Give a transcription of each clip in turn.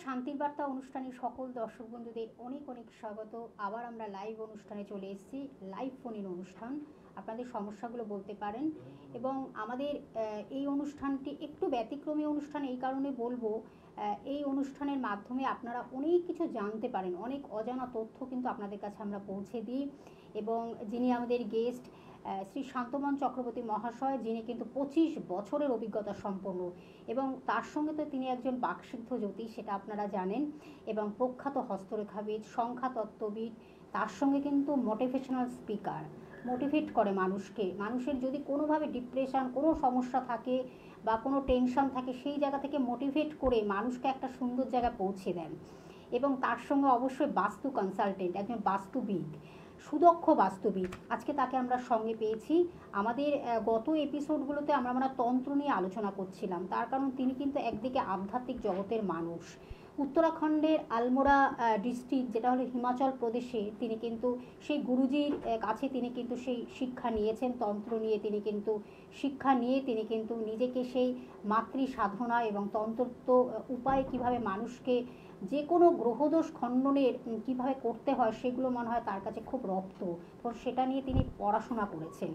শান্তির বার্তা অনুষ্ঠানে সকল দর্শক বন্ধুদের অনেক অনেক স্বাগত। আবার আমরা লাইভ অনুষ্ঠানে চলে এসেছি, লাইভ ফোন ইন অনুষ্ঠান। আপনাদের সমস্যাগুলো বলতে পারেন এবং আমাদের এই অনুষ্ঠানটি একটু ব্যতিক্রমী অনুষ্ঠান এই কারণে বলবো, এই অনুষ্ঠানের মাধ্যমে আপনারা অনেক কিছু জানতে পারেন, অনেক অজানা তথ্য কিন্তু আপনাদের কাছে আমরা পৌঁছে দিই। এবং যিনি আমাদের গেস্ট শ্রী শান্তমন চক্রবর্তী মহাশয়, যিনি কিন্তু 25 বছরের অভিজ্ঞতা সম্পন্ন এবং তার সঙ্গে তো তিনি একজন বাকসিদ্ধ জ্যোতিষ, সেটা আপনারা জানেন, এবং প্রখ্যাত হস্তরেখাবিদ, সংখ্যাতত্ত্ববিদ, তার সঙ্গে কিন্তু মোটিভেশনাল স্পিকার, মোটিভেট করে মানুষকে। মানুষের যদি কোনোভাবে ডিপ্রেশন, কোনো সমস্যা থাকে বা কোনো টেনশন থাকে, সেই জায়গা থেকে মোটিভেট করে মানুষকে একটা সুন্দর জায়গায় পৌঁছে দেন। এবং তার সঙ্গে অবশ্যই বাস্তু কনসালটেন্ট, একজন বাস্তুবিদ, সুদক্ষ বাস্তবিক। আজকে তাকে আমরা সঙ্গে পেয়েছি। আমাদের গত এপিসোডগুলোতে আমরা তন্ত্র নিয়ে আলোচনা করছিলাম, তার কারণ তিনি কিন্তু একদিকে আধ্যাত্মিক জগতের মানুষ। উত্তরাখণ্ডের আলমোড়া ডিস্ট্রিক্ট, যেটা হলো হিমাচল প্রদেশে, তিনি কিন্তু সেই গুরুজির কাছে তিনি কিন্তু সেই শিক্ষা নিয়েছেন, তন্ত্র নিয়ে তিনি কিন্তু শিক্ষা নিয়ে তিনি কিন্তু নিজেকে সেই মাতৃ সাধনা এবং তন্ত্রত্ব উপায়ে কিভাবে মানুষকে যে কোনো গ্রহদোষ খণ্ডনের কীভাবে করতে হয় সেগুলো মনে হয় তার কাছে খুব রপ্ত, তো সেটা নিয়ে তিনি পড়াশোনা করেছেন।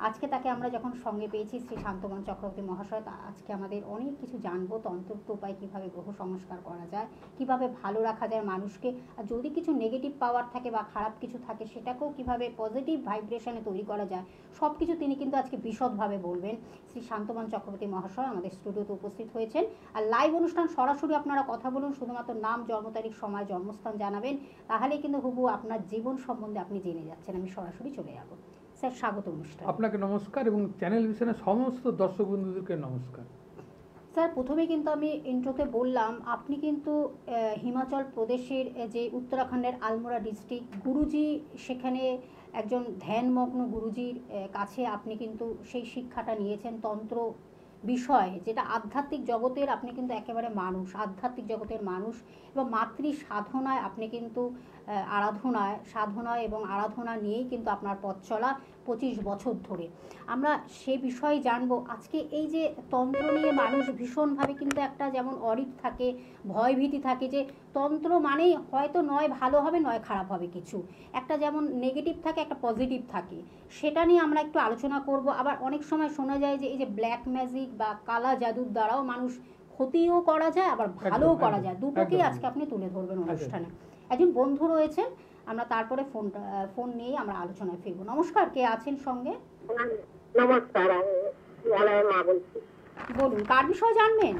আজকে তাকে আমরা যখন সঙ্গে পেয়েছি শ্রী শান্তমন চক্রবর্তী মহাশয়, আজকে আমাদের অনেক কিছু জানবো, তন্ত্রত্ব উপায় কীভাবে গ্রহ সংস্কার করা যায়, কিভাবে ভালো রাখা যায় মানুষকে, আর যদি কিছু নেগেটিভ পাওয়ার থাকে বা খারাপ কিছু থাকে সেটাকেও কিভাবে পজিটিভ ভাইব্রেশনে তৈরি করা যায়, সব কিছু তিনি কিন্তু আজকে বিশদভাবে বলবেন। শ্রী শান্তমন চক্রবর্তী মহাশয় আমাদের স্টুডিওতে উপস্থিত হয়েছেন। আর লাইভ অনুষ্ঠান সরাসরি আপনারা কথা বলুন, শুধুমাত্র নাম, জন্ম তারিখ, সময়, জন্মস্থান জানাবেন, তাহলেই কিন্তু হুবহু আপনার জীবন সম্বন্ধে আপনি জেনে যাচ্ছেন। আমি সরাসরি চলে যাব। স্যার, স্বাগত অনুষ্ঠান। আপনাকে নমস্কার এবং চ্যানেল ভিশনের সমস্ত দর্শক বন্ধুদেরকে নমস্কার। স্যার, প্রথমে কিন্তু আমি ইন্ট্রোতে বললাম আপনি কিন্তু হিমাচল প্রদেশের যে উত্তরাখণ্ডের আলমোড়া ডিস্ট্রিক্ট, গুরুজি সেখানে একজন ধ্যানমগ্ন গুরুজির কাছে আপনি কিন্তু সেই শিক্ষাটা নিয়েছেন তন্ত্র বিষয়, যেটা আধ্যাত্মিক জগতের, আপনি কিন্তু একেবারে মানুষ, আধ্যাত্মিক জগতের মানুষ, এবং মাতৃ সাধনায় আপনি কিন্তু সাধনায় এবং আরাধনা নিয়েই কিন্তু আপনার পথ চলা 25 বছর ধরে। আমরা সে বিষয়ে জানবো আজকে। এই যে তন্ত্র নিয়ে মানুষ ভীষণভাবে কিন্তু একটা যেমন অরিক থাকে, ভয়ভীতি থাকে, যে তন্ত্র মানেই হয়তো নয় ভালো হবে নয় খারাপ হবে, কিছু একটা যেমন নেগেটিভ থাকে একটা পজিটিভ থাকে, সেটা নিয়ে আমরা একটু আলোচনা করব। আবার অনেক সময় শোনা যায় যে এই যে ব্ল্যাক ম্যাজিক বা কালা জাদুর দ্বারাও মানুষ ক্ষতিও করা যায় আবার ভালোও করা যায়, দুটোকেই আজকে আপনি তুলে ধরবেন অনুষ্ঠানে। একজন বন্ধু রয়েছেন, আমরা তারপরে ফোন নিয়ে আমরা আলোচনায় ফিরবো। নমস্কার, কে আছেন সঙ্গে? নমস্কার, মা বলছি। বলুন, কার বিষয় জানবেন?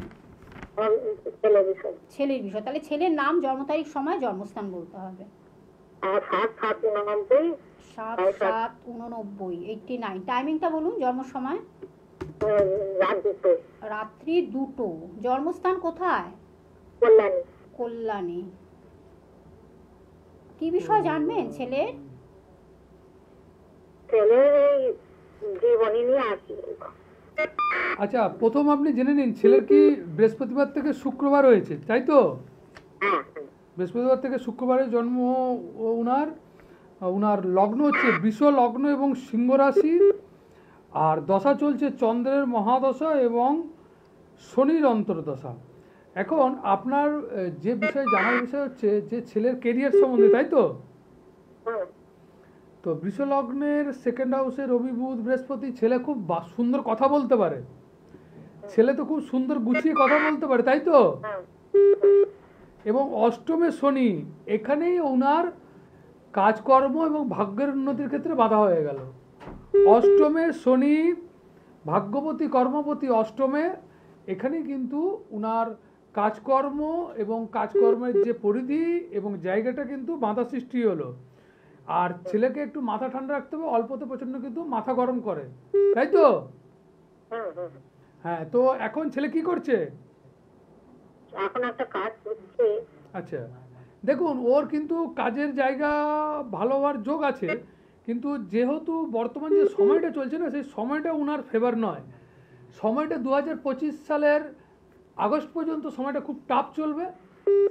ছেলের বিষয়। তাহলে ছেলের নাম, জন্ম তারিখ, সময়, জন্মস্থান বলতে হবে। 7/7/89 টাইমিংটা বলুন, জন্ম সময়? রাত্রি 2টো। জন্মস্থান কোথায়? কল্যাণী। কি বিষয় জানবেন ছেলের? আচ্ছা, প্রথম আপনি জেনে নিন ছেলের কি বৃহস্পতিবার থেকে শুক্রবার হয়েছে, তাই তো? বৃহস্পতিবার থেকে শুক্রবারের জন্ম উনার লগ্ন হচ্ছে বৃষ লগ্ন এবং সিংহ রাশি, আর দশা চলছে চন্দ্রের মহাদশা এবং শনির অন্তর্দশা। এখন আপনার যে বিষয় জানার বিষয় হচ্ছে যে ছেলের কেরিয়ার সম্বন্ধে, তাই তো? তো বৃষ লগ্নের সেকেন্ড হাউসে রবি, বুধ, বৃহস্পতি। ছেলে খুব সুন্দর কথা বলতে পারে, ছেলে তো খুব সুন্দর গুছিয়ে কথা বলতে পারে, তাই তো? এবং অষ্টমে শনি, এখানেই ওনার কাজকর্ম এবং ভাগ্যের উন্নতির ক্ষেত্রে বাধা হয়ে গেল। অষ্টমে শনি, ভাগ্যপতি কর্মপতি অষ্টমে, এখানেই কিন্তু উনার কাজকর্ম এবং কাজকর্মের যে পরিধি এবং জায়গাটা কিন্তু বাধা সৃষ্টি হলো। আর ছেলেকে একটু মাথা ঠান্ডা রাখতে হবে, অল্পতে প্রচন্ড কিন্তু মাথা গরম করে, তাই তো? হ্যাঁ, তো এখন ছেলে কি করছে? এখন একটা কাজ করছে। আচ্ছা, দেখুন ওর কিন্তু কাজের জায়গা ভালো হওয়ার যোগ আছে, কিন্তু যেহেতু বর্তমান যে সময়টা চলছে না, সেই সময়টা ওনার ফেভার নয়। সময়টা 2025 সালের আগস্ট পর্যন্ত সময়টা খুব টাফ চলবে,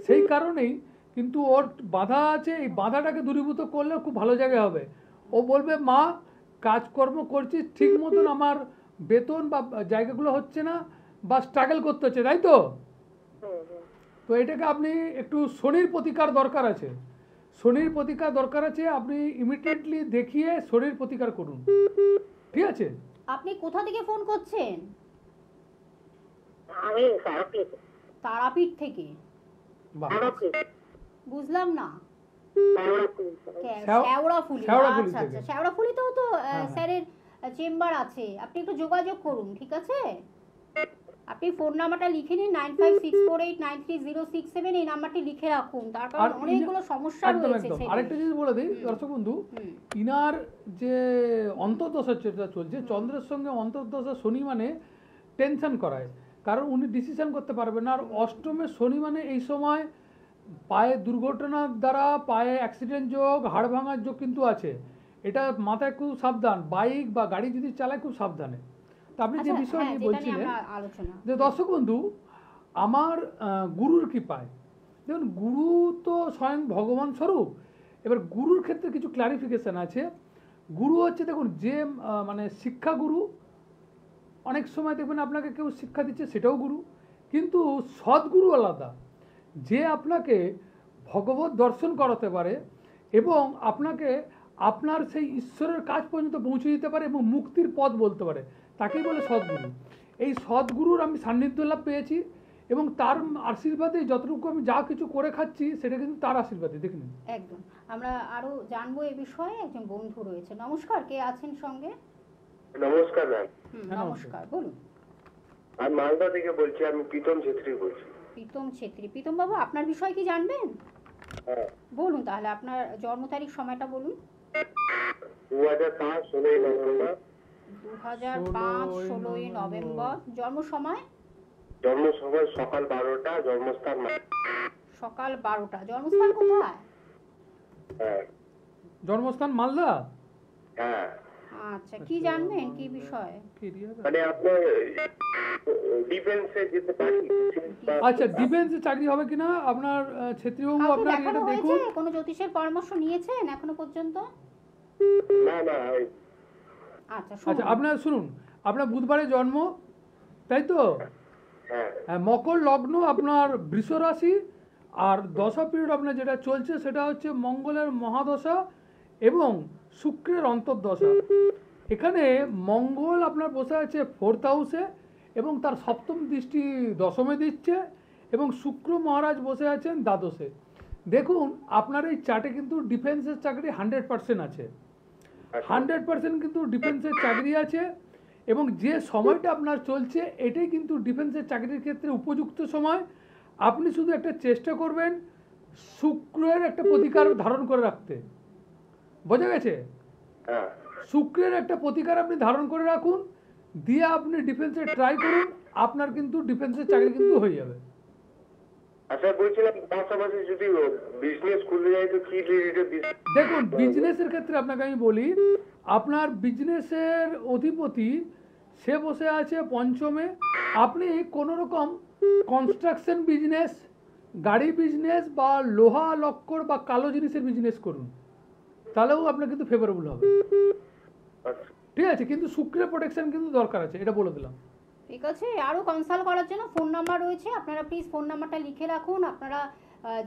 সেই কারণেই কিন্তু ওর বাধা আছে। এই বাধাটাকে দূরীভূত করলে খুব ভালো জায়গায় হবে। ও বলবে মা, কাজকর্ম করছি ঠিক মতন, আমার বেতন বা জায়গাগুলো হচ্ছে না বা স্ট্রাগল করতে হচ্ছে, তাই তো? তো এটাকে আপনি একটু শনির প্রতিকার দরকার আছে, শনির প্রতিকার দরকার আছে, আপনি ইমিডিয়েটলি দেখিয়ে শনির প্রতিকার করুন, ঠিক আছে? আপনি কোথা থেকে ফোন করছেন? আমি তারাপীঠ। তারাপীঠ থেকে? বাহ, তারাপীঠ, বুঝলাম না। তারাপীঠ। শেওড়াফুলি। শেওড়াফুলি আচ্ছা থেকে। আচ্ছা, শেওড়াফুলিতেও তো হ্যাঁ। স্যারের চেম্বার আছে, আপনি একটু যোগাযোগ করুন, ঠিক আছে? আপনি ফোন নাম্বারটা লিখে নিন, 9564893067, এই নাম্বারটি লিখে রাখুন, তার কারণ আর অনেকগুলো সমস্যা একদম রয়েছে একদম ছেলের। আরেকটা জিনিস বলে দিই দর্শক বন্ধু, হুম। ইনার যে অন্তর্দশা যেটা চলছে, চন্দ্রের সঙ্গে অন্তর্দশা শনি মানে টেনশন করায়, কারণ উনি ডিসিশন করতে পারবেন না। আর অষ্টমে শনি মানে এই সময় পায়ে দুর্ঘটনার দ্বারা পায়ে অ্যাক্সিডেন্ট যোগ, হাড় ভাঙার যোগ কিন্তু আছে, এটা মাথায় খুব সাবধান, বাইক বা গাড়ি যদি চালায় খুব সাবধানে। তা আপনি যে আচ্ছা, বিষয় হ্যাঁ, নিয়ে যেটা নিয়ে বলছিলেন আমরা আলোচনা। যে দর্শক বন্ধু, আমার গুরুর কৃপায়, দেখুন গুরু তো স্বয়ং ভগবান স্বরূপ। এবার গুরুর ক্ষেত্রে কিছু ক্লারিফিকেশন আছে। গুরু হচ্ছে, দেখুন যে মানে শিক্ষাগুরু, অনেক সময় দেখবেন আপনাকে কেউ শিক্ষা দিচ্ছে সেটাও গুরু, কিন্তু সদ্গুরু আলাদা, যে আপনাকে ভগবত দর্শন করাতে পারে এবং আপনাকে আপনার সেই ঈশ্বরের কাজ পর্যন্ত পৌঁছে দিতে পারে এবং মুক্তির পথ বলতে পারে, তাকেই বলে সদ্গুরু। এই সদ্গুরুর আমি সান্নিধ্য লাভ পেয়েছি এবং তার আশীর্বাদে যতটুকু আমি যা কিছু করে খাচ্ছি সেটা কিন্তু তার আশীর্বাদে, দেখুন। একদম, আমরা আরো জানবো এ বিষয়ে। একজন বন্ধু রয়েছে, নমস্কার, কে আছেন সঙ্গে? নমস্কার ম্যাম, হ্যাঁ, নমস্কার, বলুন। আমি মালদা থেকে বলছি, আমি প্রীতম ছেত্রী বলছি। প্রীতম ছেত্রী। প্রীতম বাবু, আপনার বিষয় কি জানবেন? হ্যাঁ, বলুন তাহলে, আপনার জন্ম তারিখ, সময়টা বলুন। 2005 16 নভেম্বর। 2005 16 নভেম্বর। জন্ম সময়? জন্ম সময় সকাল 12টা, জন্মস্থান সকাল 12টা। জন্মস্থান কোথায়? হ্যাঁ জন্মস্থান মালদা। হ্যাঁ, আচ্ছা, কি জানবেন, কি বিষয়? মানে আপনার ডিফেন্সে যেতে পারি। আচ্ছা, ডিফেন্সে চাকরি হবে কিনা আপনার ছেত্রীবাবু, কাউকে আপনার দেখানো এটা হয়েছে? দেখুন। কোনো জ্যোতিষের পরামর্শ নিয়েছেন এখনো পর্যন্ত? না না, আচ্ছা, আচ্ছা, শুনুন। আপনার শুনুন, আপনার বুধবারে জন্ম, তাই তো? হ্যাঁ হ্যাঁ, মকর লগ্ন, আপনার বৃষ রাশি, আর দশা পিরিয়ড আপনার যেটা চলছে সেটা হচ্ছে মঙ্গলের মহাদশা এবং শুক্রের অন্তর্দশা। এখানে মঙ্গল আপনার বসে আছে 4th হাউসে এবং তার সপ্তম দৃষ্টি দশমে দিচ্ছে এবং শুক্র মহারাজ বসে আছেন দ্বাদশে। দেখুন আপনার এই চার্টে কিন্তু ডিফেন্সের চাকরি 100% আছে, 100% কিন্তু ডিফেন্সের চাকরি আছে এবং যে সময়টা আপনার চলছে এটাই কিন্তু ডিফেন্সের চাকরির ক্ষেত্রে উপযুক্ত সময়। আপনি শুধু একটা চেষ্টা করবেন শুক্রের একটা প্রতিকার ধারণ করে রাখতে, বোঝা গেছে? হ্যাঁ। শুক্রের একটা প্রতিকার আপনি ধারণ করে রাখুন, দিয়ে আপনি ডিফেন্সে ট্রাই করুন, আপনার কিন্তু ডিফেন্সের চাকরি কিন্তু হয়ে যাবে। আচ্ছা, বলছিলাম পাশাপাশি যদি বিজনেস খুলে যায় তো কি রিলেটেড? দেখুন বিজনেসের ক্ষেত্রে আপনাকে আমি বলি, আপনার বিজনেসের অধিপতি সে বসে আছে পঞ্চমে। আপনি কোনো রকম কনস্ট্রাকশন বিজনেস, গাড়ি বিজনেস বা লোহা লক্কর বা কালো জিনিসের বিজনেস করুন, তাহলেও আপনার কিন্তু ফেভারেবল হবে, আচ্ছা ঠিক আছে? কিন্তু শুক্রের প্রোটেকশন কিন্তু দরকার আছে, এটা বলে দিলাম। ঠিক আছে, আরও কনসাল্ট করার জন্য ফোন নাম্বার রয়েছে, আপনারা প্লিজ ফোন নাম্বারটা লিখে রাখুন। আপনারা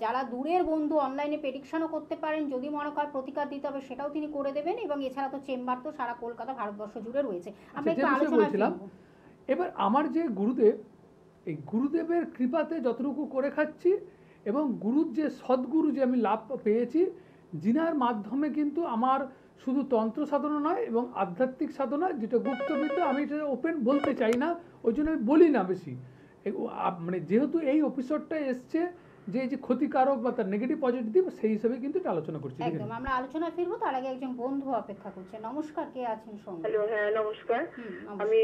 যারা দূরের বন্ধু অনলাইনে প্রেডিকশনও করতে পারেন, যদি মনে হয় প্রতিকার দিতে হবে সেটাও তিনি করে দেবেন, এবং এছাড়া তো চেম্বার তো সারা কলকাতা ভারতবর্ষ জুড়ে রয়েছে। আমরা একটু যে বিষয়ে আলোচনা বলছিলাম, এবার আমার যে গুরুদেব, এই গুরুদেবের কৃপাতে যতটুকু করে খাচ্ছি এবং গুরুর যে সদ্গুরু যে আমি লাভ পেয়েছি, যিনার মাধ্যমে কিন্তু আমার শুধু তন্ত্র সাধনা নয় এবং আধ্যাত্মিক সাধনা, যেটা গুপ্তবিদ্যা, আমি এটা ওপেন বলতে চাই না, ওই জন্য আমি বলি না বেশি। মানে যেহেতু এই এপিসোডটা এসছে যে এই যে ক্ষতিকারক বা তার নেগেটিভ পজিটিভ, সেই হিসেবে কিন্তু এটা আলোচনা করছি। একদম আমরা আলোচনা ফিরবো, তার আগে একজন বন্ধু অপেক্ষা করছে। নমস্কার, কে আছেন সঙ্গে? হ্যালো, হ্যাঁ নমস্কার। নমস্কার। আমি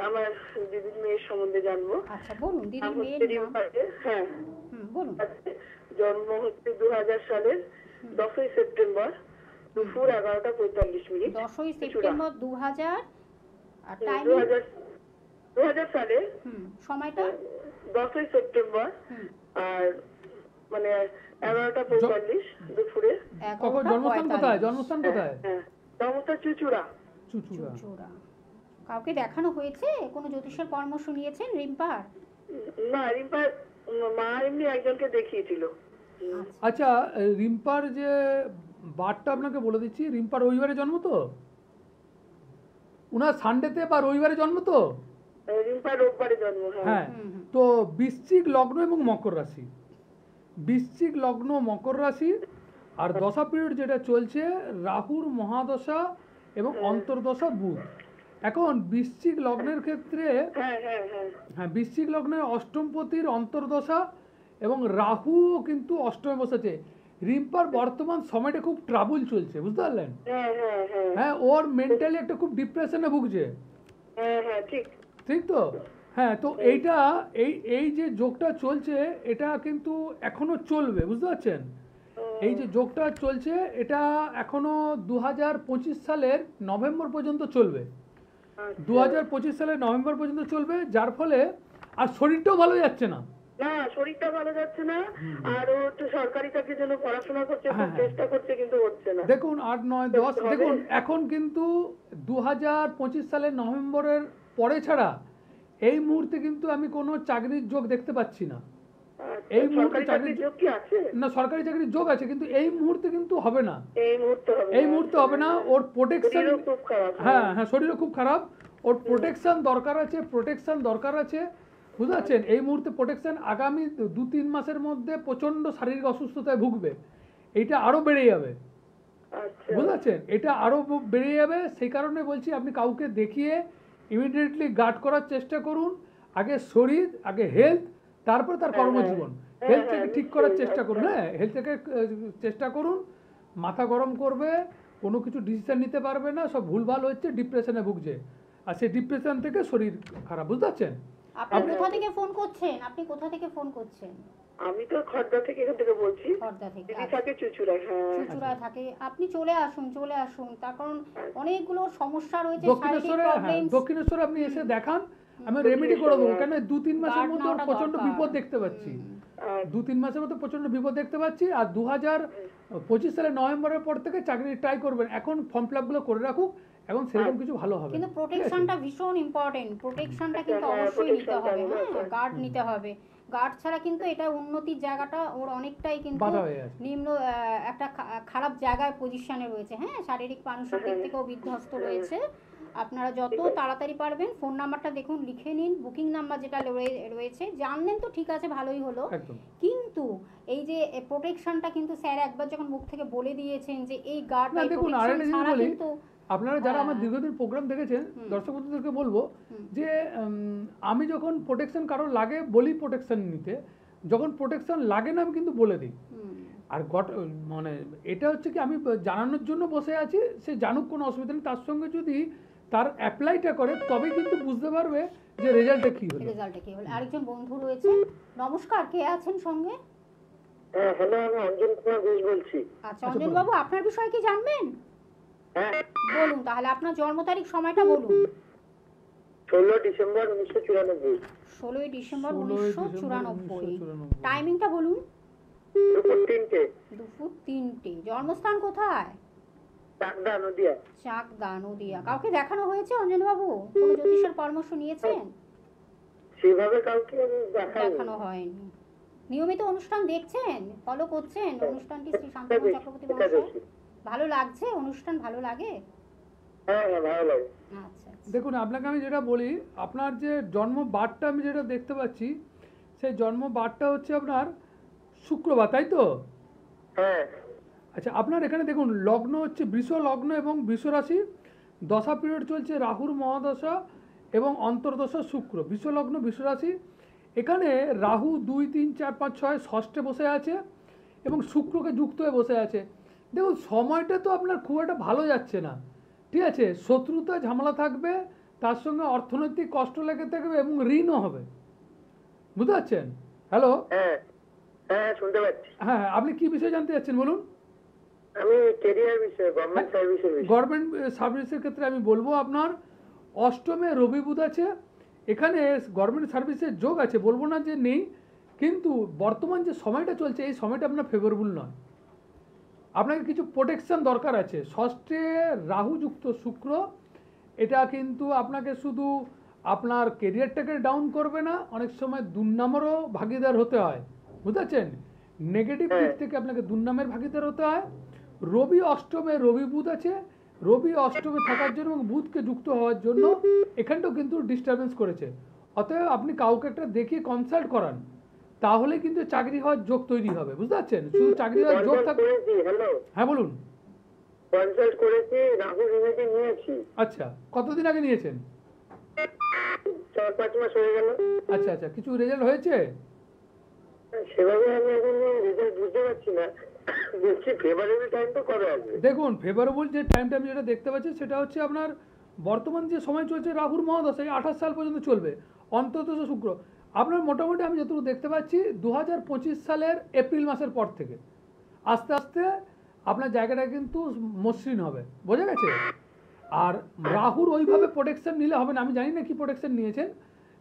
আমার দিদির মেয়ের সম্বন্ধে জানবো। আচ্ছা, বলুন দিদির নাম মেয়ের হচ্ছে নাম। রিম্পাকে। হ্যাঁ, বলুন। জন্ম হচ্ছে 2000 সালের 10ই সেপ্টেম্বর দুপুর 11:45। 10ই সেপ্টেম্বর 2000, আর টাইম 2000 সালে সময়টা 10ই সেপ্টেম্বর, আর মানে 11:45 দুপুরে। কখন জন্মস্থান কোথায়? জন্মস্থান কোথায়? হ্যাঁ, জন্মস্থান চুচুড়া। চুচুড়া। চুচুড়া। কাউকে দেখানো হয়েছে? কোনো জ্যোতিষের পরামর্শ নিয়েছেন রিম্পার? না, রিম্পা মা এমনি একজনকে দেখিয়েছিল। আচ্ছা, রিম্পার যে বারটা আপনাকে বলে দিচ্ছি, রিম্পার রবিবারে জন্ম তো, উনার সানডেতে বা রবিবারে জন্ম তো। রিম্পা রোববারে জন্ম। হ্যাঁ, তো বৃশ্চিক লগ্ন এবং মকর রাশি, বৃশ্চিক লগ্ন মকর রাশি, আর দশা পিরিয়ড যেটা চলছে রাহুর মহাদশা এবং অন্তর্দশা বুধ। এখন বৃশ্চিক লগ্নের ক্ষেত্রে হ্যাঁ, বৃশ্চিক লগ্নের অষ্টমপতির অন্তর্দশা এবং রাহুও কিন্তু অষ্টমে বসেছে। রিম্পার বর্তমান সময়টা খুব ট্রাবল চলছে, বুঝতে পারলেন? হ্যাঁ, ওর মেন্টালি একটা খুব ডিপ্রেশনে ভুগছে। ঠিক তো? হ্যাঁ, তো এইটা এই যে যোগটা চলছে এটা কিন্তু এখনো চলবে, বুঝতে পারছেন? এই যে যোগটা চলছে এটা এখনো 2025 সালের নভেম্বর পর্যন্ত চলবে। 2025 সালের নভেম্বর পর্যন্ত চলবে, যার ফলে আর শরীরটাও ভালো যাচ্ছে না। না, শরীরটা ভালো যাচ্ছে না, আর ও তো সরকারি চাকরির জন্য পড়াশোনা করছে, খুব চেষ্টা করছে, কিন্তু হচ্ছে না। দেখুন 8, 9, 10 দেখুন এখন কিন্তু 2025 সালের নভেম্বরের পরে ছাড়া এই মুহূর্তে কিন্তু আমি কোনো চাকরির যোগ দেখতে পাচ্ছি না। এই মুহূর্তে চাকরির যোগ কি আছে? না, সরকারি চাকরির যোগ আছে, কিন্তু এই মুহূর্তে কিন্তু হবে না। এই মুহূর্তে হবে না। ওর প্রোটেকশন, হ্যাঁ হ্যাঁ, শরীরও খুব খারাপ, ওর প্রোটেকশন দরকার আছে, প্রোটেকশন দরকার আছে, বুঝতে পারছেন? এই মুহূর্তে প্রোটেকশন, আগামী 2-3 মাসের মধ্যে প্রচন্ড শারীরিক অসুস্থতায় ভুগবে, এইটা আরো বেড়ে যাবে, বুঝতে পারছেন? এটা আরো বেড়ে যাবে। সেই কারণে বলছি আপনি কাউকে দেখিয়ে ইমিডিয়েটলি গার্ড করার চেষ্টা করুন। আগে শরীর, আগে হেলথ, তারপর তার কর্মজীবন। হেলথটাকে ঠিক করার চেষ্টা করুন। হ্যাঁ, হেলথটাকে চেষ্টা করুন। মাথা গরম করবে, কোনো কিছু ডিসিশন নিতে পারবে না, সব ভুলভাল হচ্ছে, ডিপ্রেশনে ভুগছে, আর সেই ডিপ্রেশন থেকে শরীর খারাপ, বুঝতে পারছেন? আপনি কোথা থেকে ফোন করছেন? আপনি কোথা থেকে ফোন করছেন? আমি তো খড়দা থেকে, এখান থেকে বলছি। খড়দা থেকে। দিদি থাকে চুচুড়ায়। চুচুড়ায় থাকে। আপনি চলে আসুন, তার কারণ অনেকগুলো সমস্যা রয়েছে, দক্ষিণেশ্বরে, হ্যাঁ, দক্ষিণেশ্বরে আপনি এসে দেখান, আমি রেমেডি করে দেবো। কেন 2-3 মাসের মধ্যে ওর প্রচন্ড বিপদ দেখতে পাচ্ছি, 2-3 মাসের মধ্যে প্রচন্ড বিপদ দেখতে পাচ্ছি। আর 2025 সালের নভেম্বরের পর থেকে চাকরি ট্রাই করবেন। এখন ফর্ম ফিল আপগুলো করে রাখুক, এখন সেরকম কিছু ভালো হবে। কিন্তু প্রোটেকশনটা ভীষণ ইম্পর্টেন্ট, প্রোটেকশনটা কিন্তু অবশ্যই নিতে হবে। হ্যাঁ, গার্ড নিতে হবে। গার্ড ছাড়া কিন্তু এটা উন্নতির জায়গাটা ওর অনেকটাই কিন্তু নিম্ন একটা খারাপ জায়গায় পজিশনে রয়েছে। হ্যাঁ, শারীরিক মানসিক দিক থেকেও বিধ্বস্ত রয়েছে। আপনারা যত তাড়াতাড়ি পারবেন ফোন নাম্বারটা দেখুন, লিখে নিন, বুকিং নাম্বার যেটা রয়েছে জানলেন তো ঠিক আছে, ভালোই হলো। কিন্তু এই যে প্রোটেকশনটা কিন্তু স্যার একবার যখন মুখ থেকে বলে দিয়েছেন যে এই গার্ড বা প্রোটেকশন ছাড়া কিন্তু আপনারা যারা আমার দীর্ঘদিন প্রোগ্রাম দেখেছেন, দর্শক বন্ধুদেরকে বলবো যে আমি যখন প্রোটেকশন কারোর লাগে বলি প্রোটেকশন নিতে, যখন প্রোটেকশন লাগে না আমি কিন্তু বলে দিই। আর মানে এটা হচ্ছে কি, আমি জানানোর জন্য বসে আছি, সে জানুক, কোনো অসুবিধা নেই। তার সঙ্গে যদি তার অ্যাপ্লাইটা করে তবেই কিন্তু বুঝতে পারবে যে রেজাল্টটা কি হলো। আরেকজন বন্ধু রয়েছে, নমস্কার, কে আছেন সঙ্গে? হ্যালো, আমি অঞ্জন কুমার ঘোষ বলছি। আচ্ছা অঞ্জন বাবু, আপনার বিষয়ে কি জানবেন? বলুন তাহলে, আপনার জন্ম তারিখ, সময়টা বলুন। 16 ডিসেম্বর 1994। 16 ডিসেম্বর 1994। টাইমিংটা বলুন। দুপুর 3টে। জন্মস্থান কোথায়? চাকদা, নদিয়া। চাকদা, নদিয়া। কাউকে দেখানো হয়েছে অঞ্জন বাবু? কোনো জ্যোতিষের পরামর্শ নিয়েছেন? সেভাবে কাউকে দেখানো হয়নি। নিয়মিত অনুষ্ঠান দেখছেন, ফলো করছেন অনুষ্ঠানটি? শ্রী শান্তনু চক্রবর্তী মহাশয়, ভালো লাগছে অনুষ্ঠান? ভালো লাগে? হ্যাঁ, ভালো লাগে। আচ্ছা, দেখুন আপনাকে আমি যেটা বলি, আপনার যে জন্ম বারটা আমি যেটা দেখতে পাচ্ছি, সেই জন্ম বারটা হচ্ছে আপনার শুক্রবার, তাই তো? হ্যাঁ। আচ্ছা, আপনার এখানে দেখুন লগ্ন হচ্ছে বৃষ লগ্ন এবং বৃষ রাশি, দশা পিরিয়ড চলছে রাহুর মহাদশা এবং অন্তর্দশা শুক্র, বৃষ লগ্ন বৃষ রাশি। এখানে রাহু 2, 3, 4, 5, 6 ষষ্ঠে বসে আছে এবং শুক্রকে যুক্ত হয়ে বসে আছে। দেখুন সময়টা তো আপনার খুব একটা ভালো যাচ্ছে না, ঠিক আছে? শত্রুতা ঝামেলা থাকবে, তার সঙ্গে অর্থনৈতিক কষ্ট লেগে থাকবে এবং ঋণও হবে, বুঝতে পারছেন? হ্যালো, হ্যাঁ, শুনতে পাচ্ছি। হ্যাঁ, আপনি কি বিষয় জানতে চাচ্ছেন বলুন? আমি ক্যারিয়ার বিষয়ে, গভর্নমেন্ট সার্ভিসের বিষয়ে। গভর্নমেন্ট সার্ভিসের ক্ষেত্রে আমি বলবো আপনার অষ্টমে রবি বুধ আছে, এখানে গভর্নমেন্ট সার্ভিসের যোগ আছে, বলবো না যে নেই, কিন্তু বর্তমান যে সময়টা চলছে এই সময়টা আপনার ফেভারেবল নয়। আপনাকে কিছু প্রোটেকশন দরকার আছে। ষষ্ঠে রাহু যুক্ত শুক্র, এটা কিন্তু আপনাকে শুধু আপনার কেরিয়ারটাকে ডাউন করবে না, অনেক সময় দুর্নামেরও ভাগিদার হতে হয়, বুঝতে পারছেন? নেগেটিভ দিক থেকে আপনাকে দুর্নামের ভাগিদার হতে হয়। রবি অষ্টমে, রবি বুধ আছে, রবি অষ্টমে থাকার জন্য এবং বুধকে যুক্ত হওয়ার জন্য এখানটাও কিন্তু ডিস্টারবেন্স করেছে। অতএব আপনি কাউকে একটা দেখিয়ে কনসাল্ট করান, তাহলে কিন্তু চাকরি হওয়ার যোগ তৈরি হবে, বুঝতে পারছেন? শুধু চাকরি হওয়ার যোগ থাকবে। হ্যালো, হ্যাঁ বলুন। কনসাল্ট করেছি, রাহু রেমেডি নিয়েছি। আচ্ছা, কতদিন আগে নিয়েছেন? 4-5 মাস হয়ে গেল। আচ্ছা আচ্ছা, কিছু রেজাল্ট হয়েছে? সেভাবে আমি এখন রেজাল্ট বুঝতে পারছি না, বলছি ফেভারেবল টাইম তো কবে আসবে? দেখুন, ফেভারেবল যে টাইমটা আমি যেটা দেখতে পাচ্ছি সেটা হচ্ছে আপনার বর্তমান যে সময় চলছে রাহুর মহাদশা, এই 28 সাল পর্যন্ত চলবে, অন্তত শুক্র। আপনার মোটামুটি আমি যতটুকু দেখতে পাচ্ছি 2025 সালের এপ্রিল মাসের পর থেকে আস্তে আস্তে আপনার জায়গাটা কিন্তু মসৃণ হবে, বোঝা গেছে? আর রাহুর ওইভাবে প্রোটেকশন নিলে হবে না, আমি জানি না কি প্রোটেকশন নিয়েছেন,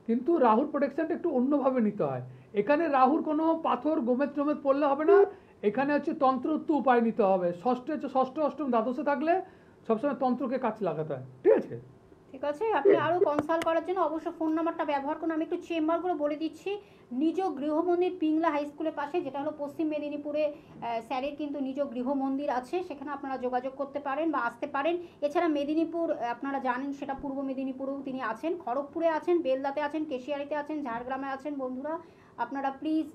কিন্তু রাহুর প্রোটেকশনটা একটু অন্যভাবে নিতে হয়। এখানে রাহুর কোনো পাথর গোমেদ টোমেদ পড়লে হবে না, এখানে হচ্ছে তন্ত্রোক্ত উপায় নিতে হবে। ষষ্ঠ অষ্টম দ্বাদশে থাকলে সবসময় তন্ত্রকে কাজ লাগাতে হয়, ঠিক আছে? ঠিক আছে, আপনি আরও কনসাল্ট করার জন্য অবশ্য ফোন নাম্বারটা ব্যবহার করুন। আমি একটু চেম্বারগুলো বলে দিচ্ছি। নিজ গৃহমন্দির পিংলা হাই স্কুলের পাশে, যেটা হলো পশ্চিম মেদিনীপুরে স্যারের কিন্তু নিজ গৃহমন্দির আছে, সেখানে আপনারা যোগাযোগ করতে পারেন বা আসতে পারেন। এছাড়া মেদিনীপুর আপনারা জানেন সেটা পূর্ব মেদিনীপুরেও তিনি আছেন, খড়গপুরে আছেন, বেলদাতে আছেন, কেশিয়ারিতে আছেন, ঝাড়গ্রামে আছেন। বন্ধুরা আপনারা প্লিজ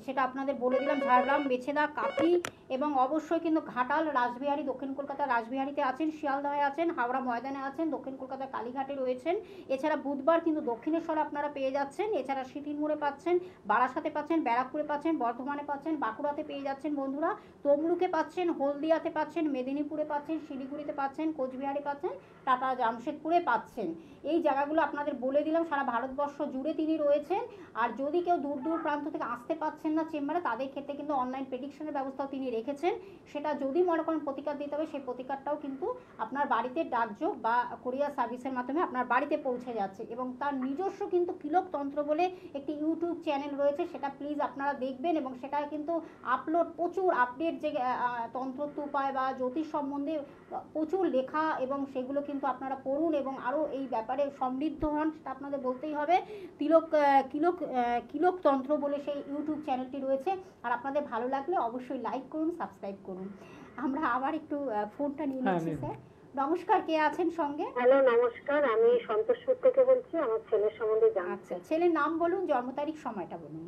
সেটা আপনাদের বলে দিলাম, ঝাড়গ্রাম, বেছেদা, কাঁথি এবং অবশ্যই কিন্তু ঘাটাল, রাসবিহারী, দক্ষিণ কলকাতার রাসবিহারীতে আছেন, শিয়ালদহে আছেন, হাওড়া ময়দানে আছেন, দক্ষিণ কলকাতার কালীঘাটে রয়েছেন। এছাড়া বুধবার কিন্তু দক্ষিণেশ্বরে আপনারা পেয়ে যাচ্ছেন। এছাড়া সিটিনমোড়ে পাচ্ছেন, বারাসাতে পাচ্ছেন, ব্যারাকপুরে পাচ্ছেন, বর্ধমানে পাচ্ছেন, বাঁকুড়াতে পেয়ে যাচ্ছেন বন্ধুরা, তমলুকে পাচ্ছেন, হলদিয়াতে পাচ্ছেন, মেদিনীপুরে পাচ্ছেন, শিলিগুড়িতে পাচ্ছেন, কোচবিহারে পাচ্ছেন, টাটা জামশেদপুরে পাচ্ছেন। এই জায়গাগুলো আপনাদের বলে দিলাম, সারা ভারতবর্ষ জুড়ে তিনি রয়েছেন। আর যদি কেউ দূর দূর প্রান্ত থেকে আসতে পারছেন না চেম্বারে, তাদের ক্ষেত্রে কিন্তু অনলাইন প্রেডিকশনের ব্যবস্থাও তিনি রেখেছেন। সেটা যদি মনে করেন প্রতিকার দিতে হবে, সেই প্রতিকারটাও কিন্তু আপনার বাড়িতে ডাকযোগ বা কুরিয়ার সার্ভিসের মাধ্যমে আপনার বাড়িতে পৌঁছে যাচ্ছে। এবং তার নিজস্ব কিন্তু কিলক তন্ত্র বলে একটি ইউটিউব চ্যানেল রয়েছে, সেটা প্লিজ আপনারা দেখবেন। এবং সেটায় কিন্তু আপলোড প্রচুর আপডেট, যে তন্ত্রোক্ত উপায় বা জ্যোতিষ সম্বন্ধে প্রচুর লেখা, এবং সেগুলো কিন্তু আপনারা পড়ুন এবং আরও এই ব্যাপারে সমৃদ্ধ হন, সেটা আপনাদের বলতেই হবে। কিলক তন্ত্র বলে সেই ইউটিউব চ্যানেলটি রয়েছে। আর আপনাদের ভালো লাগলে অবশ্যই লাইক করুন, সাবস্ক্রাইব করুন। আমরা আবার একটু ফোনটা নিয়ে নিচ্ছি স্যার। নমস্কার, কে আছেন সঙ্গে? হ্যালো, নমস্কার, আমি সন্তোষপুর থেকে বলছি। আমার ছেলের সম্বন্ধে জানতে। আচ্ছা, ছেলের নাম বলুন, জন্ম তারিখ, সময়টা বলুন।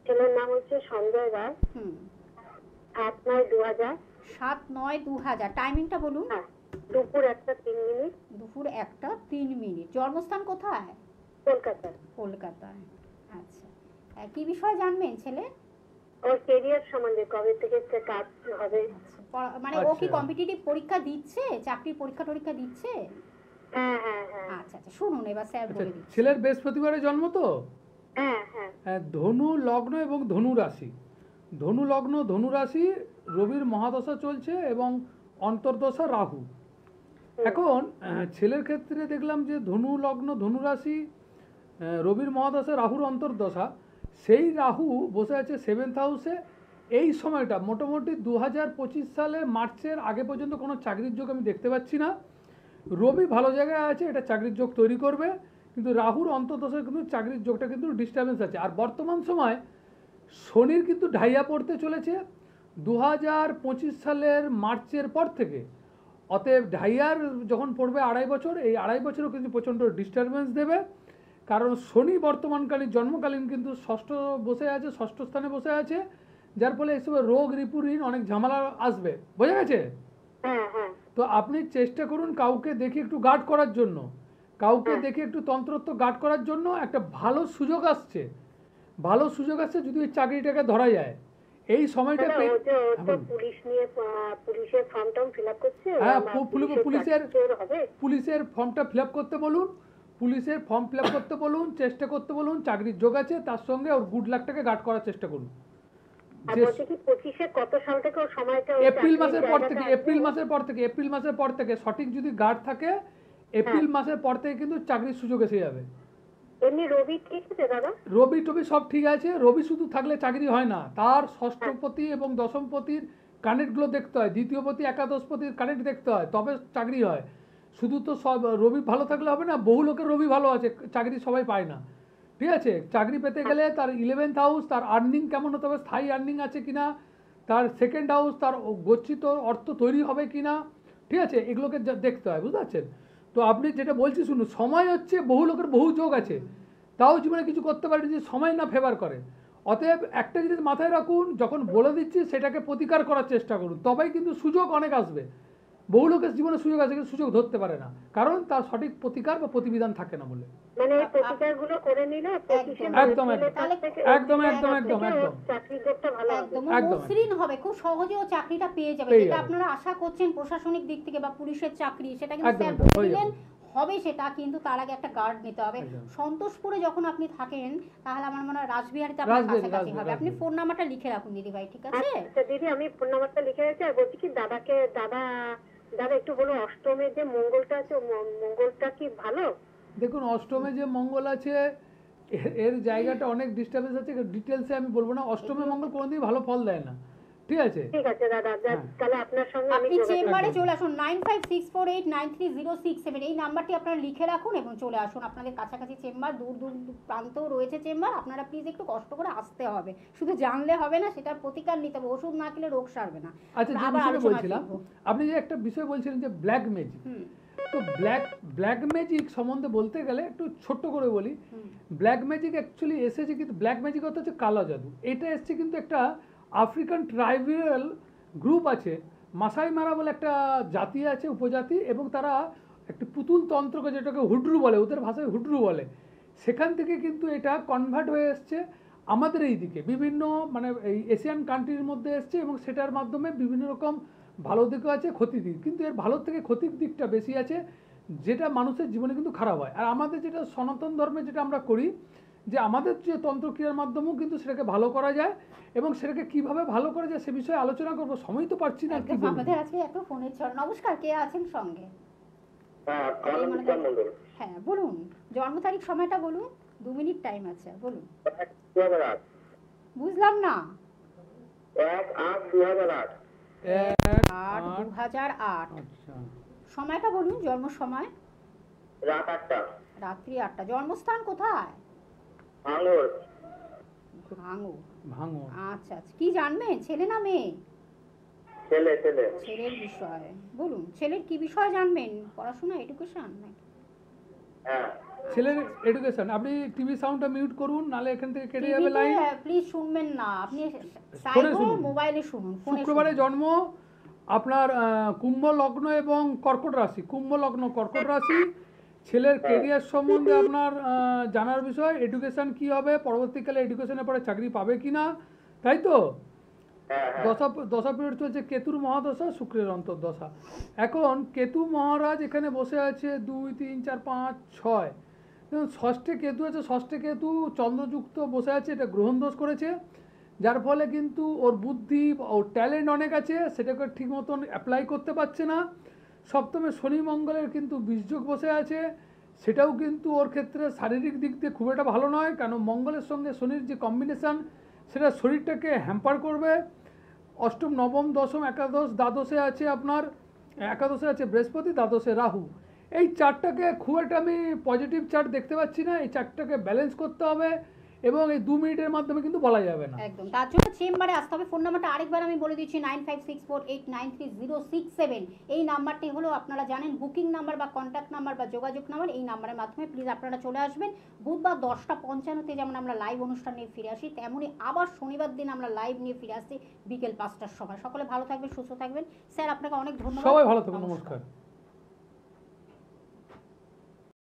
ছেলের নাম হচ্ছে সঞ্জয় রায়। 7/9/2000। 7/9/2000। টাইমিংটা বলুন। দুপুর 1:03। দুপুর 1:03। জন্মস্থান কোথায়? কলকাতায়। কলকাতায়। আচ্ছা, কি বিষয় জানবেন ছেলে? ওর কেরিয়ার সম্বন্ধে, কবে থেকে কাজ হবে। মানে ও কি কম্পিটিটিভ পরীক্ষা দিচ্ছে, চাকরির পরীক্ষা টরীক্ষা দিচ্ছে? হ্যাঁ হ্যাঁ হ্যাঁ। আচ্ছা আচ্ছা, শুনুন এবার স্যার বলে দিচ্ছি। ছেলের বৃহস্পতিবারে জন্ম তো? হ্যাঁ হ্যাঁ। ধনু লগ্ন এবং ধনু রাশি, ধনু লগ্ন ধনু রাশি, রবির মহাদশা চলছে এবং অন্তর্দশা রাহু। এখন ছেলের ক্ষেত্রে দেখলাম যে ধনু লগ্ন ধনু রাশি, রবির মহাদশা, রাহুর অন্তর্দশা, সেই রাহু বসে আছে 7th হাউসে। এই সময়টা মোটামুটি 2025 সালে মার্চের আগে পর্যন্ত কোনো চাকরির যোগ আমি দেখতে পাচ্ছি না। রবি ভালো জায়গায় আছে, এটা চাকরির যোগ তৈরি করবে, কিন্তু রাহুর অন্তর্দশায় কিন্তু চাকরির যোগটা কিন্তু ডিস্টার্বেন্স আছে। আর বর্তমান সময় শনির কিন্তু ঢাইয়া পড়তে চলেছে 2025 সালের মার্চের পর থেকে। অতএব ঢাইয়ার যখন পড়বে 2.5 বছর, এই 2.5 বছরও কিন্তু প্রচণ্ড ডিস্টারবেন্স দেবে। কারণ শনি বর্তমানকালীন জন্মকালীন কিন্তু ষষ্ঠ স্থানে বসে আছে, যার ফলে এইসব রোগ রিপুঋণ অনেক ঝামেলা আসবে, বোঝা গেছে? তো আপনি চেষ্টা করুন কাউকে দেখে একটু গার্ড করার জন্য, কাউকে দেখে একটু তন্ত্রত্ব গার্ড করার জন্য। একটা ভালো সুযোগ আসছে, যদি ওই চাকরিটাকে ধরা যায় এই সময়টা। পুলিশের ফর্মটা ফিল আপ করছে। হ্যাঁ, পুলিশের ফর্মটা ফিল আপ করতে বলুন, পুলিশের ফর্ম ফিল আপ করতে বলুন, চেষ্টা করতে বলুন, চাকরির যোগ আছে, তার সঙ্গে ওর গুড লাকটাকে গার্ড করার চেষ্টা করুন। এপ্রিল মাসের পর থেকে সঠিক যদি গার্ড থাকে, এপ্রিল মাসের পর থেকে কিন্তু চাকরির সুযোগ এসে যাবে। রবি টবি সব ঠিক আছে, রবি শুধু থাকলে চাকরি হয় না, তার ষষ্ঠপতি এবং দশমপতির কানেক্টগুলো দেখতে হয়, দ্বিতীয়পতি একাদশপতির কানেক্ট দেখতে হয়, তবে চাকরি হয়। শুধু তো সব রবি ভালো থাকলে হবে না, বহু লোকের রবি ভালো আছে, চাকরি সবাই পায় না। ঠিক আছে, চাকরি পেতে গেলে তার 11th হাউস, তার আর্নিং কেমন হতে হবে, স্থায়ী আর্নিং আছে কিনা, তার সেকেন্ড হাউস, তার গচ্ছিত অর্থ তৈরি হবে কিনা, ঠিক আছে, এগুলোকে দেখতে হয়, বুঝতে পারছেন? তো আপনি যেটা বলছি শুনুন, সময় হচ্ছে বহু লোকের বহু যোগ আছে, তাও জীবনে কিছু করতে পারেন যে সময় না ফেভার করে। অতএব একটা জিনিস মাথায় রাখুন, যখন বলে দিচ্ছি সেটাকে প্রতিকার করার চেষ্টা করুন, তবেই কিন্তু সুযোগ অনেক আসবে। বহু লোকের জীবনে সুযোগ আছে কিন্তু সুযোগ ধরতে পারে না, কারণ তার সঠিক প্রতিকার বা প্রতিবিধান থাকে না বলে। মানে এই প্রতিকারগুলো করে নিলে একদম চাকরি করতে ভালো হবে, একদম একদম। মসৃণ হবে, খুব সহজে ও চাকরিটা পেয়ে যাবে। পেয়ে যেটা যাবে। আপনারা আশা করছেন প্রশাসনিক দিক থেকে বা পুলিশের চাকরি, সেটা কিন্তু একদম, স্যার একদম, বলে হয়ে দিলেন যাবে। হবে, সেটা কিন্তু তার আগে একটা গার্ড নিতে হবে। একদম। সন্তোষপুরে যখন আপনি থাকেন তাহলে আমার মনে হয় রাসবিহারিতে আপনার রাসবিহারি, কাছাকাছি হবে। রাসবিহারি। আপনি ফোন নাম্বারটা লিখে রাখুন দিদি ভাই, ঠিক আছে? আচ্ছা দিদি, আমি ফোন নাম্বারটা লিখে রেখেছি। আর বলছি কি, দাদা একটু বলো, অষ্টমের যে মঙ্গলটা আছে, মঙ্গলটা কি ভালো? দেখুন, অষ্টমে যে মঙ্গল আছে এর জায়গাটা অনেক ডিস্টার্বেন্স আছে, ডিটেলসে আমি বলবো না। অষ্টমে মঙ্গল কোনোদিনই ভালো ফল দেয় না, ঠিক আছে? ঠিক আছে দাদা, তাহলে আপনার সঙ্গে আমি আপনি যোগাযোগ চেম্বারে করব। চলে আসুন, 9564893067 এই নাম্বারটি আপনারা লিখে রাখুন এবং চলে আসুন। আপনাদের কাছাকাছি চেম্বার, দূর দূর প্রান্তেও রয়েছে চেম্বার। আপনারা প্লিজ একটু কষ্ট করে আসতে হবে, শুধু জানলে হবে না, সেটার প্রতিকার নিতে হবে। ওষুধ না খেলে রোগ সারবে না। আচ্ছা, যে আবার বিষয়টা আলোচনা বলছিলাম, করবো। আপনি যে একটা বিষয় বলছিলেন যে ব্ল্যাক ম্যাজিক, হুম, তো ব্ল্যাক ম্যাজিক সম্বন্ধে বলতে গেলে একটু ছোট্ট করে বলি। হুম। ব্ল্যাক ম্যাজিক অ্যাকচুয়ালি এসেছে, কিন্তু ব্ল্যাক ম্যাজিক অর্থ হচ্ছে কালো জাদু। এটা এসছে কিন্তু একটা আফ্রিকান ট্রাইবাল গ্রুপ আছে, মাসাই মারা বলে একটা জাতি আছে, উপজাতি, এবং তারা একটি পুতুল তন্ত্রকে, যেটাকে হুড্রু বলে, ওদের ভাষায় হুড্রু বলে, সেখান থেকে কিন্তু এটা কনভার্ট হয়ে এসছে আমাদের এই দিকে, বিভিন্ন মানে এই এশিয়ান কান্ট্রির মধ্যে এসছে, এবং সেটার মাধ্যমে বিভিন্ন রকম ভালো দিকও আছে, ক্ষতির দিক, কিন্তু এর ভালোর থেকে ক্ষতির দিকটা বেশি আছে, যেটা মানুষের জীবনে কিন্তু খারাপ হয়। আর আমাদের যেটা সনাতন ধর্মে যেটা আমরা করি, যে আমাদের যে তন্ত্রক্রিয়ার মাধ্যমেও কিন্তু সেটাকে ভালো করা যায়, এবং সেটাকে কিভাবে ভালো করা যায় সে বিষয়ে আলোচনা করবো। সময় তো পাচ্ছি না, কি একদম, বলবো। আমাদের আজকে একটা ফোনের ঝড়। নমস্কার, কে আছেন সঙ্গে? হ্যাঁ বলুন, জন্ম তারিখ সময়টা বলুন, 2 মিনিট টাইম আছে, বলুন। বুঝলাম না। 1/8/2008। 8/2008। আচ্ছা, সময়টা বলুন, জন্ম সময়। রাত 8টা। রাত্রি 8টা। জন্মস্থান কোথায়? ভাঙর। ভাঙো। আচ্ছা আচ্ছা, কি জানবেন, ছেলে না মেয়ে? ছেলে। ছেলের বিষয় বলুন। ছেলের কি বিষয় জানবেন? পড়াশোনা, এডুকেশন নাকি? হ্যাঁ। ছেলের এডুকেশন। আপনি টিভি সাউন্ডটা মিউট করুন, নালে এখান থেকে কেটে যাবে লাইন। প্লিজ শুনবেন না আপনি, ফোনে শুনুন। মোবাইলে শুনুন, ফোনে শুক্রবারে শুনুন। জন্ম, আপনার কুম্ভ লগ্ন এবং কর্কট রাশি। কুম্ভ লগ্ন, কর্কট রাশি। ছেলের কেরিয়ার সম্বন্ধে আপনার জানার বিষয়, এডুকেশন কি হবে, পরবর্তীকালে এডুকেশনের পরে চাকরি পাবে কিনা, তাই তো? দশা পিরিয়ড চলছে কেতুর মহাদশা, শুক্রের অন্তর্দশা। এখন কেতু মহারাজ এখানে বসে আছে 2, 3, 4, 5, 6। দেখুন, ষষ্ঠে কেতু আছে, ষষ্ঠে কেতু চন্দ্রযুক্ত বসে আছে, এটা গ্রহণ দোষ করেছে, যার ফলে কিন্তু ওর বুদ্ধি, ওর ট্যালেন্ট অনেক আছে, সেটাকে ঠিক মতন অ্যাপ্লাই করতে পারছে না। সপ্তমে শনি মঙ্গলের কিন্তু বীজযোগ বসে আছে, সেটাও কিন্তু ওর ক্ষেত্রে শারীরিক দিক দিয়ে খুব একটা ভালো নয়, কারণ মঙ্গলের সঙ্গে শনির যে কম্বিনেশান, সেটা শরীরটাকে হ্যাম্পার করবে। অষ্টম, নবম, দশম, একাদশ, দ্বাদশে আছে আপনার, একাদশে আছে বৃহস্পতি, দ্বাদশে রাহু। এই চারটাকে খুব একটা আমি পজিটিভ চার্ট দেখতে পাচ্ছি না। এই চারটাকে ব্যালেন্স করতে হবে, এবং এই 2 মিনিটের মাধ্যমে কিন্তু বলা যাবে না। একদম, তার জন্য চেম্বারে আসতে হবে। ফোন নাম্বারটা আরেকবার আমি বলে দিচ্ছি, 9564893067। এই নাম্বারটি হলো, আপনারা জানেন, বুকিং নাম্বার বা কন্ট্যাক্ট নাম্বার বা যোগাযোগ নাম্বার। এই নাম্বারের মাধ্যমে প্লিজ আপনারা চলে আসবেন। বুধবার 10:55 যেমন আমরা লাইভ অনুষ্ঠান নিয়ে ফিরে আসি, তেমনই আবার শনিবার দিন আমরা লাইভ নিয়ে ফিরে আসছি বিকেল 5টার সময়। সকলে ভালো থাকবেন, সুস্থ থাকবেন। স্যার আপনাকে অনেক ধন্যবাদ। সবাই ভালো থাকুন, নমস্কার।